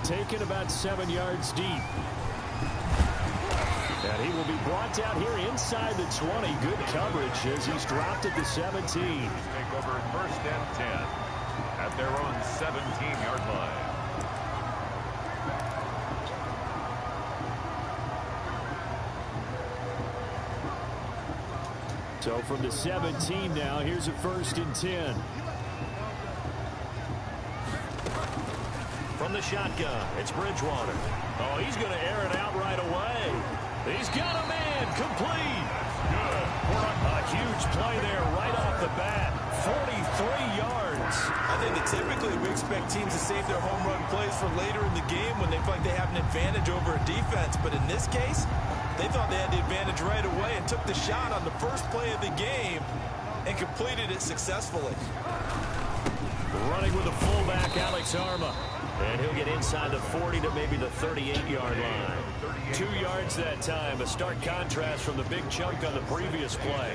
Taken about 7 yards deep. And he will be brought down here inside the 20. Good coverage as he's dropped at the 17. Take over 1st and 10 at their own 17-yard line. So from the 17 now, here's a 1st and 10. From the shotgun, it's Bridgewater. Oh, he's going to air it out right away. He's got a man, complete. Good. A huge play there right off the bat. 43 yards. I think that typically we expect teams to save their home run plays for later in the game when they feel like they have an advantage over a defense. But in this case, they thought they had the advantage right away and took the shot on the first play of the game and completed it successfully. Running with the fullback, Alex Arma. And he'll get inside the 40 to maybe the 38-yard line. 2 yards that time. A stark contrast from the big chunk on the previous play.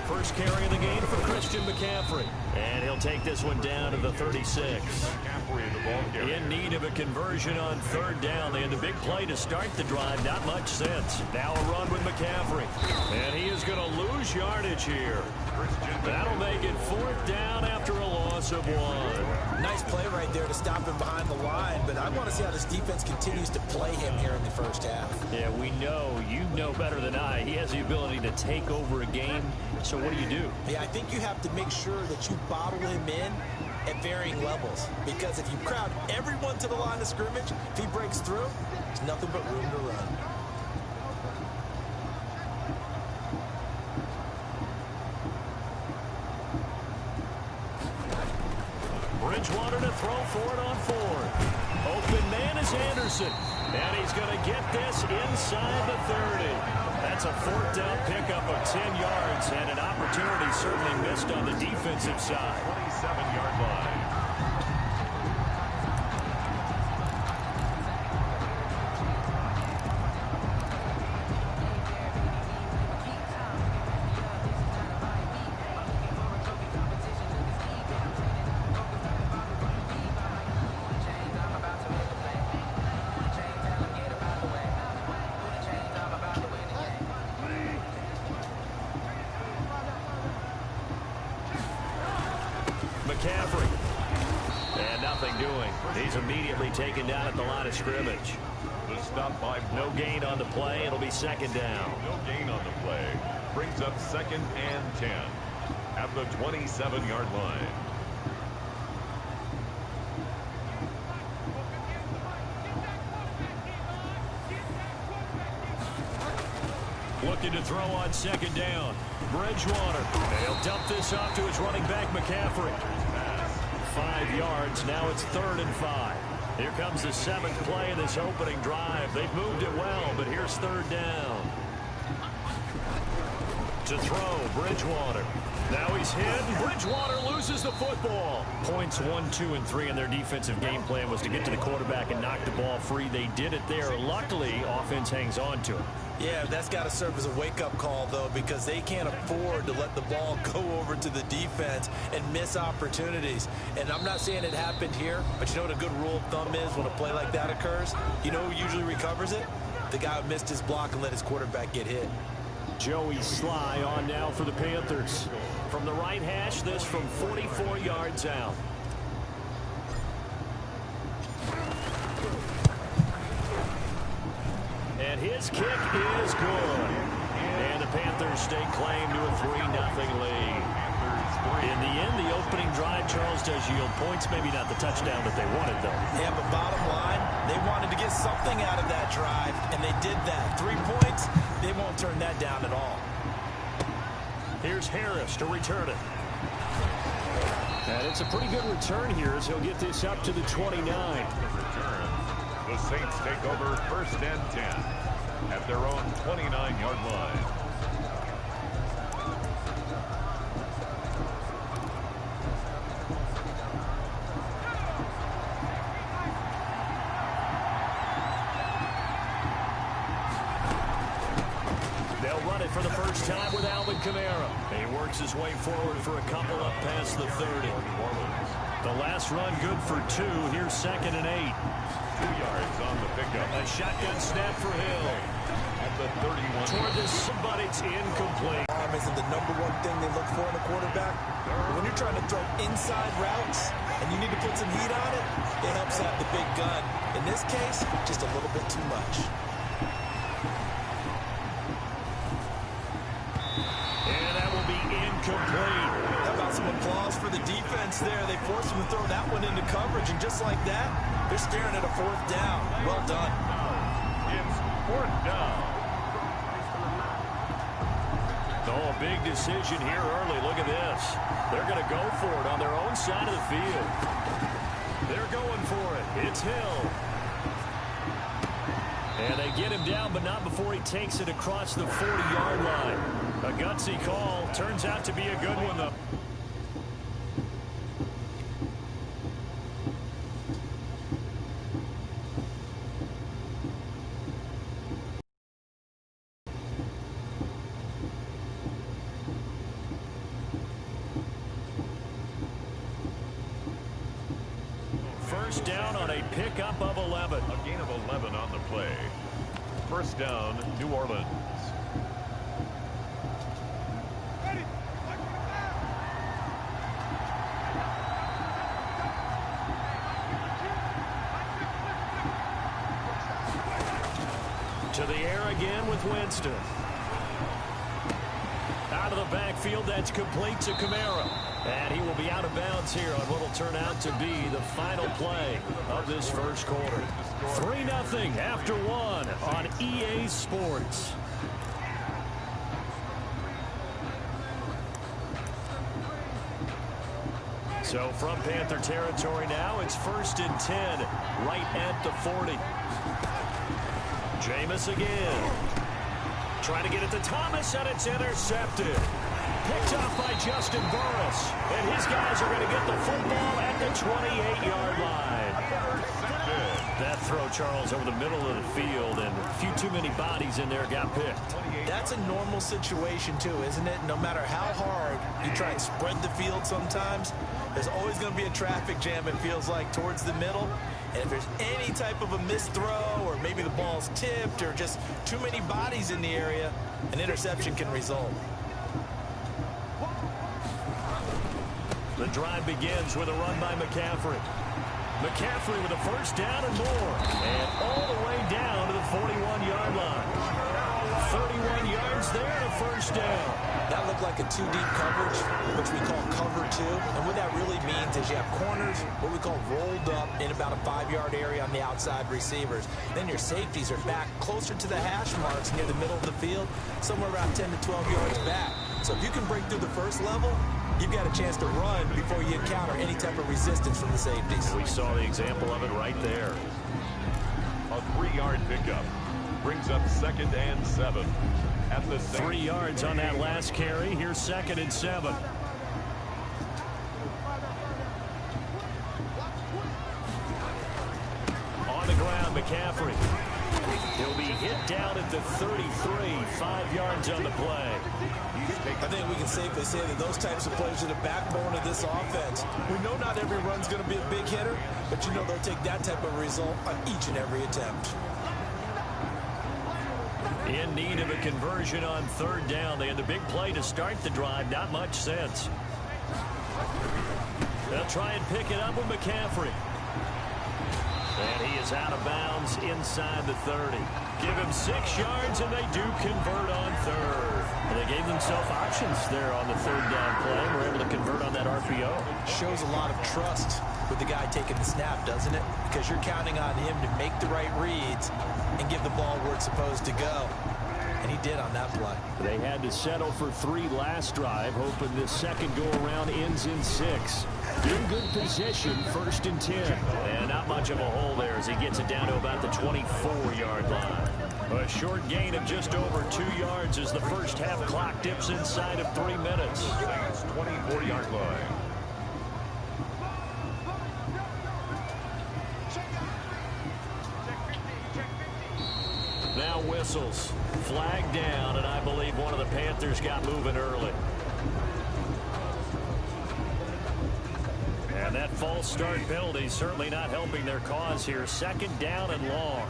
First carry of the game for Christian McCaffrey. And he'll take this one down to the 36. In need of a conversion on 3rd down. They had the big play to start the drive. Not much sense. Now a run with McCaffrey. And he is going to lose yardage here. That'll make it 4th down after a loss of 1. Nice play right there to stop him behind the line, but I want to see how this defense continues to play him here in the first half. Yeah, we know. You know better than I. He has the ability to take over a game. So what do? Yeah, I think you have to make sure that you bottle him in at varying levels, because if you crowd everyone to the line of scrimmage, if he breaks through, there's nothing but room to run. Bridgewater to throw for it on 4th. Open man is Anderson. And he's going to get this inside the 30. That's a 4th down pickup of 10 yards and an opportunity certainly missed on the defensive side. 27-yard line. McCaffrey. And nothing doing. He's immediately taken down at the line of scrimmage. The stop by no gain on the play. It'll be 2nd down. No gain on the play. Brings up 2nd and 10 at the 27-yard line. Looking to throw on 2nd down. Bridgewater. They'll dump this off to his running back, McCaffrey. 5 yards. Now it's 3rd and 5. Here comes the 7th play of this opening drive. They've moved it well, but here's 3rd down. To throw, Bridgewater. Now he's hit, and Bridgewater loses the football. Points 1, 2, and 3 in their defensive game plan was to get to the quarterback and knock the ball free. They did it there. Luckily, offense hangs on to it. Yeah, that's got to serve as a wake-up call, though, because they can't afford to let the ball go over to the defense and miss opportunities. And I'm not saying it happened here, but you know what a good rule of thumb is when a play like that occurs? You know who usually recovers it? The guy who missed his block and let his quarterback get hit. Joey Sly on now for the Panthers. From the right hash, this from 44 yards out. And his kick is good. And the Panthers stake claim to a 3-0 lead. In the end, the opening drive, Charles, does yield points. Maybe not the touchdown that they wanted, though. Yeah, but bottom line, they wanted to get something out of that drive, and they did that. 3 points, they won't turn that down at all. Here's Harris to return it. And it's a pretty good return here as he'll get this up to the 29. The Saints take over 1st and 10 at their own 29-yard line. They'll run it for the first time with Alvin Kamara. He works his way forward for a couple up past the 30. The last run good for 2. Here's 2nd and 8. 2 yards on the pickup. A shotgun snap for Hill. At the 31. Toward this, but it's incomplete. Arm isn't the #1 thing they look for in a quarterback. When you're trying to throw inside routes and you need to put some heat on it, it helps have the big gun. In this case, just a little bit too much. And that will be incomplete. How about some applause for the defense there? They forced him to throw that one into coverage, and just like that, they're staring at a 4th down. Well done. It's 4th down. Oh, a big decision here early. Look at this. They're going to go for it on their own side of the field. They're going for it. It's Hill. And they get him down, but not before he takes it across the 40-yard line. A gutsy call. Turns out to be a good one, though. First down on a pickup of 11. A gain of 11 on the play. 1st down, New Orleans. To the air again with Winston. Out of the backfield, that's complete to Kamara. And he will be out of bounds here on what will turn out to be the final play of this first quarter. 3-0 after 1 on EA Sports. So from Panther territory now, it's 1st and 10, right at the 40. Jameis again. Trying to get it to Thomas, and it's intercepted. Picked off by Justin Burris. And his guys are going to get the football at the 28-yard line. That throw, Charles, over the middle of the field, and a few too many bodies in there got picked. That's a normal situation, too, isn't it? No matter how hard you try and spread the field sometimes, there's always going to be a traffic jam, it feels like, towards the middle. And if there's any type of a missed throw, or maybe the ball's tipped, or just too many bodies in the area, an interception can result. The drive begins with a run by McCaffrey. McCaffrey with a first down and more. And all the way down to the 41-yard line. 31 yards there and a first down. That looked like a two-deep coverage, which we call cover two. And what that really means is you have corners, what we call rolled up in about a 5-yard area on the outside receivers. Then your safeties are back closer to the hash marks near the middle of the field, somewhere around 10 to 12 yards back. So if you can break through the first level, you've got a chance to run before you encounter any type of resistance from the safeties. We saw the example of it right there. A 3-yard pickup. brings up 2nd and 7. At the 3 yards on that last carry. Here's 2nd and 7. On the ground, McCaffrey. He'll be hit down at the 33, 5 yards on the play. I think we can safely say that those types of plays are the backbone of this offense. We know not every run's going to be a big hitter, but you know they'll take that type of result on each and every attempt. In need of a conversion on 3rd down. They had the big play to start the drive. Not much sense. They'll try and pick it up with McCaffrey. And he is out of bounds inside the 30. Give him 6 yards, and they do convert on 3rd. And they gave themselves options there on the 3rd down play. We're able to convert on that RPO. Shows a lot of trust with the guy taking the snap, doesn't it? Because you're counting on him to make the right reads and give the ball where it's supposed to go. And he did on that play. They had to settle for 3 last drive, hoping this second go-around ends in 6. In good position, 1st and 10. And not much of a hole there as he gets it down to about the 24-yard line. A short gain of just over 2 yards as the first half clock dips inside of 3 minutes. Saints 24-yard line. Now whistles. Flag down, and I believe one of the Panthers got moving early. And that false start penalty certainly not helping their cause here. 2nd down and long.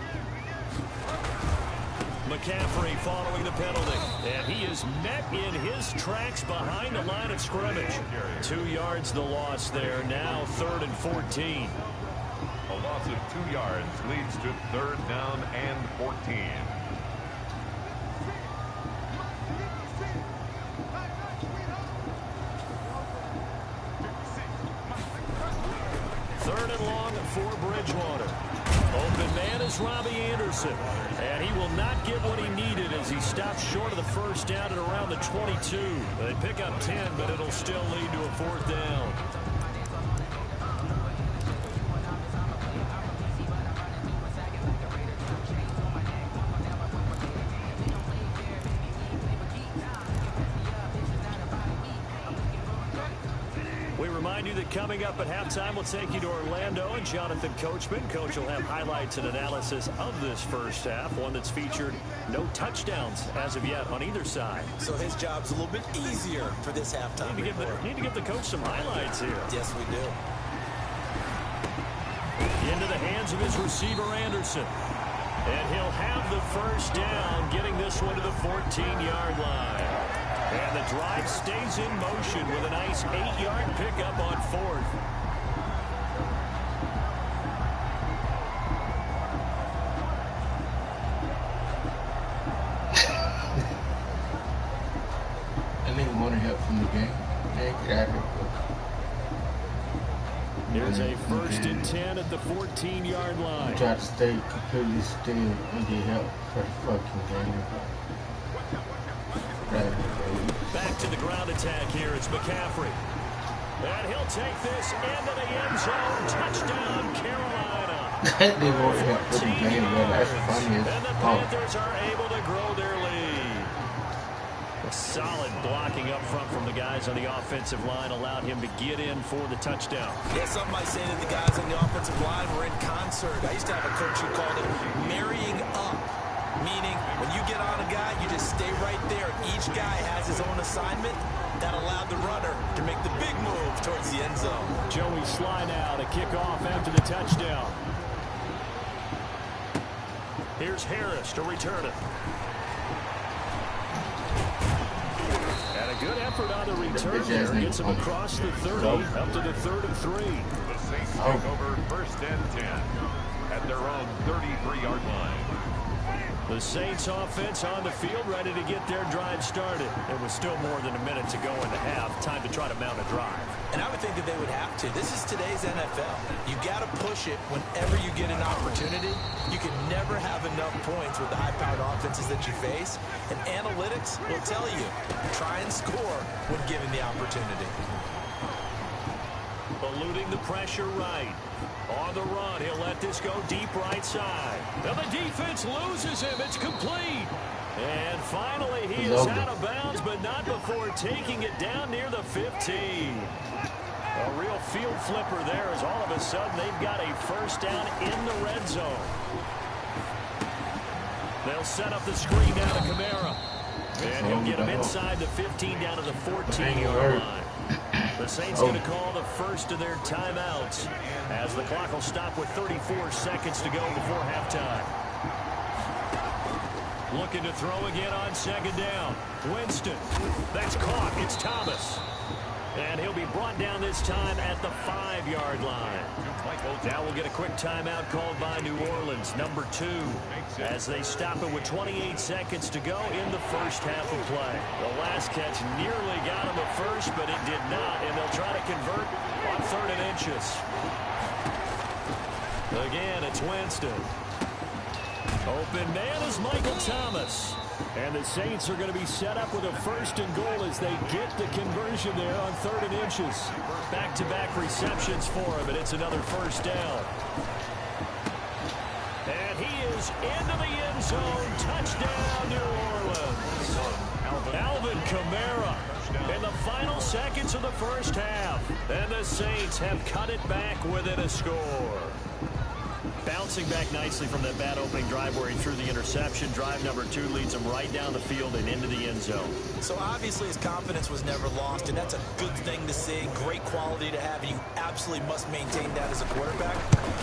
McCaffrey following the penalty. And he is met in his tracks behind the line of scrimmage. 2 yards the loss there. Now 3rd and 14. A loss of 2 yards leads to 3rd down and 14. For Bridgewater. Open man is Robbie Anderson. And he will not get what he needed as he stops short of the 1st down at around the 22. They pick up 10, but it'll still lead to a 4th down. Coming up at halftime, we'll take you to Orlando and Jonathan Coachman. Coach will have highlights and analysis of this first half, one that's featured no touchdowns as of yet on either side. So his job's a little bit easier for this halftime. Need to give the coach some highlights here. Yes, we do. Into the hands of his receiver, Anderson. And he'll have the 1st down, getting this one to the 14-yard line. And the drive stays in motion with a nice 8-yard pickup on 4th. I think want to help from the game. Get out of here. Here's a 1st and 10 at the 14-yard line. Try to stay completely still and get help for the fucking game. Back to the ground attack here. It's McCaffrey. And he'll take this into the end zone. Touchdown, Carolina. They won't help for the game, but that's funny as And the Panthers are able to grow their lead. A solid blocking up front from the guys on the offensive line allowed him to get in for the touchdown. Yeah, some might say that the guys on the offensive line were in concert. I used to have a coach who called it marrying up. Meaning, when you get on a guy, you just stay right there. Each guy has his own assignment. That allowed the runner to make the big move towards the end zone. Joey Sly now to kick off after the touchdown. Here's Harris to return it. And a good effort on the return there. Gets him across the 30, up to the 3rd and 3. The Saints take over 1st and 10 at their own 33-yard line. The Saints offense on the field, ready to get their drive started. It was still more than a minute to go in the half. Time to try to mount a drive. And I would think that they would have to. This is today's NFL. You got to push it whenever you get an opportunity. You can never have enough points with the high-powered offenses that you face. And analytics will tell you, try and score when given the opportunity. Eluding the pressure right. On the run, he'll let this go deep right side. Now the defense loses him. It's complete. And finally, he is out of bounds, but not before taking it down near the 15. A real field flipper there as all of a sudden they've got a first down in the red zone. They'll set up the screen down to Kamara. And he'll get him inside the 15 down to the 14-yard line. The Saints going to call the first of their timeouts as the clock will stop with 34 seconds to go before halftime. Looking to throw again on second down. Winston. That's caught. It's Thomas. And he'll be brought down this time at the 5-yard line. Now we'll get a quick timeout called by New Orleans, number 2, as they stop it with 28 seconds to go in the first half of play. The last catch nearly got him at first, but it did not, and they'll try to convert on 3rd and inches. Again, it's Winston. Open man is Michael Thomas. And the Saints are going to be set up with a 1st and goal as they get the conversion there on 3rd and inches. Back-to-back receptions for him, and it's another first down. And he is into the end zone. Touchdown, New Orleans. Alvin Kamara in the final seconds of the first half. And the Saints have cut it back within a score. Bouncing back nicely from that bad opening drive where he threw the interception. Drive number 2 leads him right down the field and into the end zone. So obviously his confidence was never lost, and that's a good thing to see. Great quality to have, and you absolutely must maintain that as a quarterback.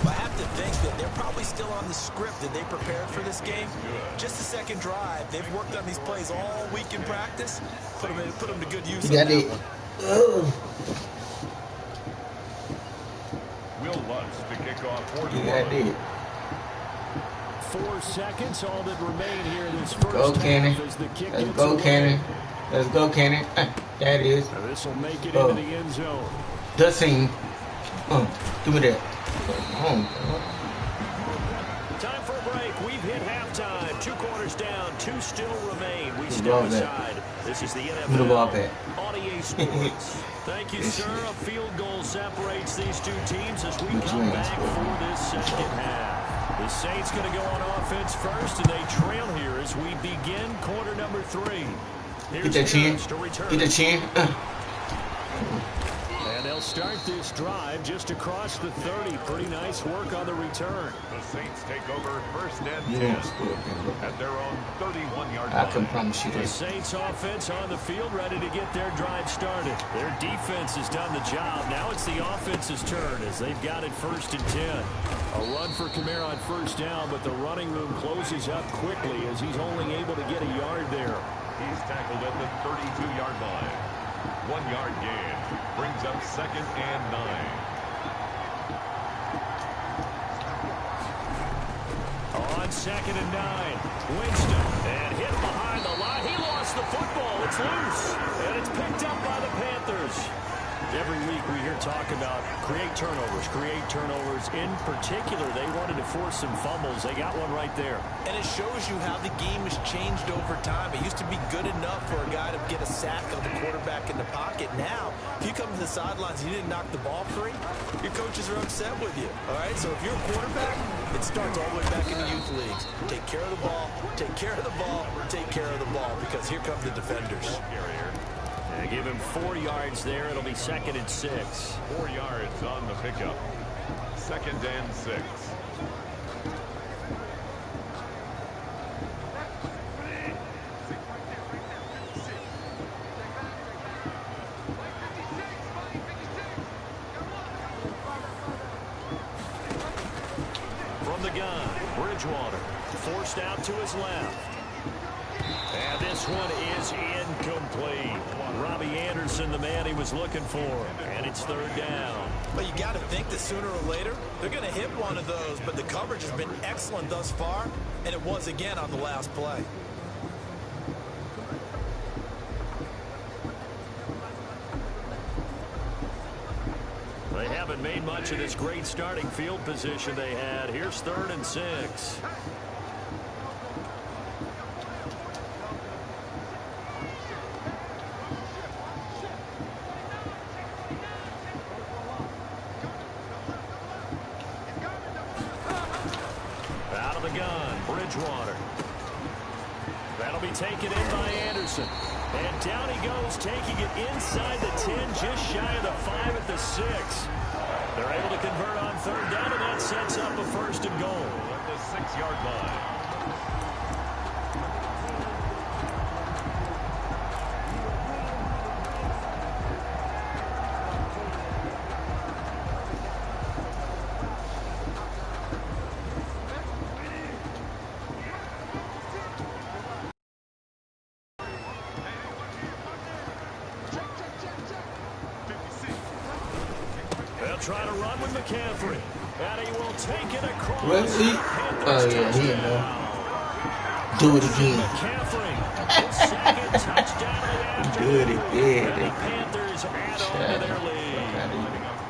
But I have to think that they're probably still on the script that they prepared for this game. Just the second drive. They've worked on these plays all week in practice. Put them to good use on that one. Will Lutz to kick off for New Yeah, I did. 4 seconds, all that remain here in this first Go, Kenny. half as the kick Let's gets go, away. Kenny. Let's go, Kenny. That is. This will make it Oh. into the end zone. The scene. Give me that. Time for a break. We've hit halftime. 2 quarters down. 2 still remain. We Good step ball back. aside. This is the Good ball NFL back. on EA Sports. Thank you, sir. A field goal separates these 2 teams as we come back for this second half. The Saints going to go on offense first, and they trail here as we begin quarter number 3. Get that chin. Get the chin. And they'll start this drive just across the 30. Pretty nice work on the return. The Saints take over 1st and You 10 won't score, Kendall. at their own 31-yard I line. can promise you The that. Saints offense on the field ready to get their drive started. Their defense has done the job. Now it's the offense's turn as they've got it 1st and 10. A run for Kamara on 1st down, but the running room closes up quickly as he's only able to get a yard there. He's tackled at the 32-yard line. 1-yard gain brings up 2nd and 9. On 2nd and 9, Winston, and hit behind the line. He lost the football. It's loose, and it's picked up by the Panthers. Every week we hear talk about create turnovers. In particular, they wanted to force some fumbles. They got one right there. And it shows you how the game has changed over time. It used to be good enough for a guy to get a sack on the quarterback in the pocket. Now, if you come to the sidelines and you didn't knock the ball free, your coaches are upset with you. All right, so if you're a quarterback, it starts all the way back in the youth leagues. Take care of the ball, take care of the ball, take care of the ball, because here come the defenders. They give him 4 yards there. It'll be 2nd and 6. 4 yards on the pickup. 2nd and 6. From the gun, Bridgewater forced out to his left. And this one is incomplete. Robbie Anderson, the man he was looking for. And it's 3rd down. But you got to think that sooner or later, they're going to hit one of those. But the coverage has been excellent thus far, and it was again on the last play. They haven't made much of this great starting field position they had. Here's 3rd and 6. Bridgewater. That'll be taken in by Anderson. And down he goes, taking it inside the 10, just shy of the 5 at the 6. They're able to convert on third down, and that sets up a 1st and goal at the 6-yard line. They'll try to run with McCaffrey. And he will take it across. Where is he? Oh, yeah, he in there. Do it again. McCaffrey, his second touchdown of the afternoon. Do it again. And the Panthers add on to their lead.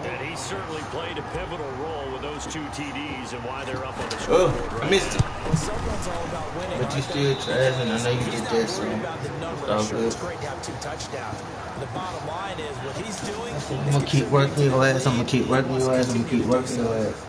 And he certainly played a pivotal role with those 2 TDs and why they're up on the scoreboard. Oh, I missed it. Well, someone's all about winning. But you still trash, and I know you did that, so it's all good. It's great to have 2 touchdowns. The bottom line is what he's doing. I'm gonna keep working your ass. I'm gonna keep working your ass. I'm gonna keep working your ass.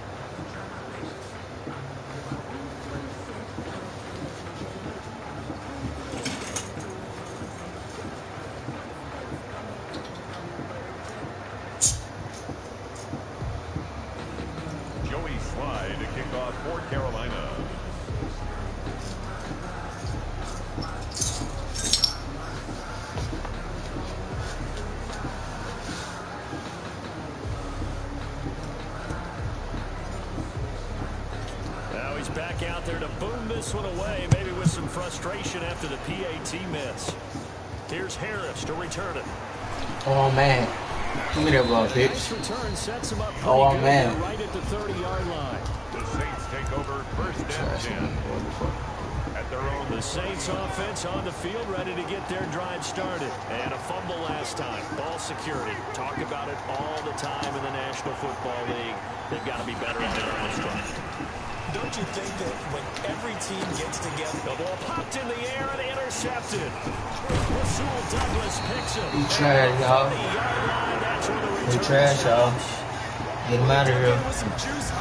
Joey Slye to kick off for Carolina. Now he's back out there to boom this one away, maybe with some frustration after the PAT miss. Here's Harris to return it. Oh man, give me that ball, bitch. Nice return sets him up pretty Oh good man, right at the 30-yard line. The Saints take over 1st and 10 at their own. The Saints offense on the field, ready to get their drive started. And a fumble last time. Ball security. Talk about it all the time in the National Football League. They've got to be better at it on this drive. Don't you think that when every team gets together, the ball popped in the air and intercepted. Rasul Douglas picks it. he trash, y'all. He trash, y'all. Get him out of here. with some juice.